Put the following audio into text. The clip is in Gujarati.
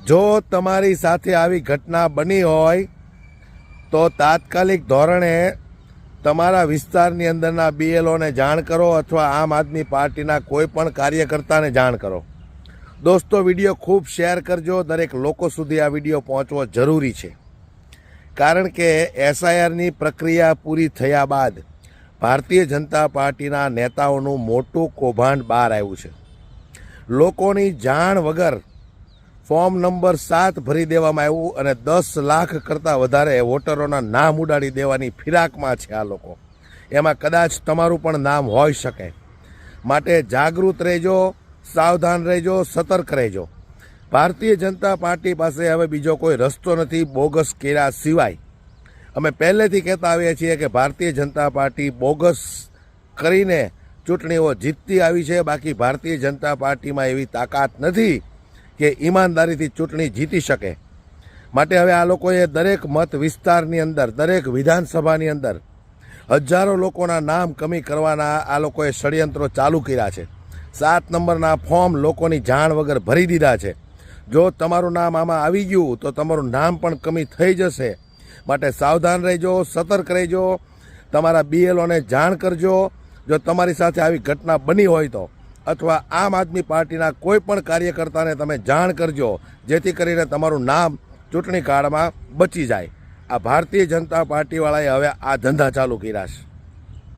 જો તમારી સાથે આવી ઘટના બની હોય તો તાત્કાલિક ધોરણે તમારા વિસ્તારની અંદરના બીએલઓને જાણ કરો અથવા આમ આદમી પાર્ટીના કોઈ પણ કાર્યકર્તાને જાણ કરો. દોસ્તો, વિડીયો ખૂબ શેર કરજો. દરેક લોકો સુધી આ વિડીયો પહોંચવો જરૂરી છે, કારણ કે એસઆઈઆરની પ્રક્રિયા પૂરી થયા બાદ ભારતીય જનતા પાર્ટીના નેતાઓનું મોટું કૌભાંડ બહાર આવ્યું છે. લોકોની જાણ વગર ફોર્મ નંબર 7 ભરી દેવામાં આવ્યું અને 10 લાખ કરતાં વધારે વોટરોના નામ ઉડાડી દેવાની ફિરાકમાં છે આ લોકો. એમાં કદાચ તમારું પણ નામ હોઈ શકે. માટે જાગૃત રહેજો, સાવધાન રહેજો, સતર્ક રહેજો. ભારતીય જનતા પાર્ટી પાસે હવે બીજો કોઈ રસ્તો નથી બોગસ કર્યા સિવાય. અમે પહેલેથી કહેતા આવીએ છીએ કે ભારતીય જનતા પાર્ટી બોગસ કરીને ચૂંટણીઓ જીતતી આવી છે. બાકી ભારતીય જનતા પાર્ટીમાં એવી તાકાત નથી કે ઈમાનદારીથી ચૂંટણી જીતી શકે. માટે હવે આ લોકોએ દરેક મત વિસ્તારની અંદર, દરેક વિધાનસભાની અંદર હજારો લોકોના નામ કમી કરવાના આ લોકોએ ષડયંત્રો ચાલુ કર્યા છે. 7 નંબરના ફોર્મ લોકોની જાણ વગર ભરી દીધા છે. જો તમારું નામ આમાં આવી ગયું તો તમારું નામ પણ કમી થઈ જશે. માટે સાવધાન રહેજો, સતર્ક રહેજો. તમારા બીએલઓને જાણ કરજો જો તમારી સાથે આવી ઘટના બની હોય તો, અથવા આમ આદમી પાર્ટીના કોઈ પણ કાર્યકર્તાને તમે જાણ કરજો, જેથી કરીને તમારું નામ ચૂંટણી કાળમાં બચી જાય. આ ભારતીય જનતા પાર્ટીવાળાએ હવે આ ધંધા ચાલુ કર્યા છે.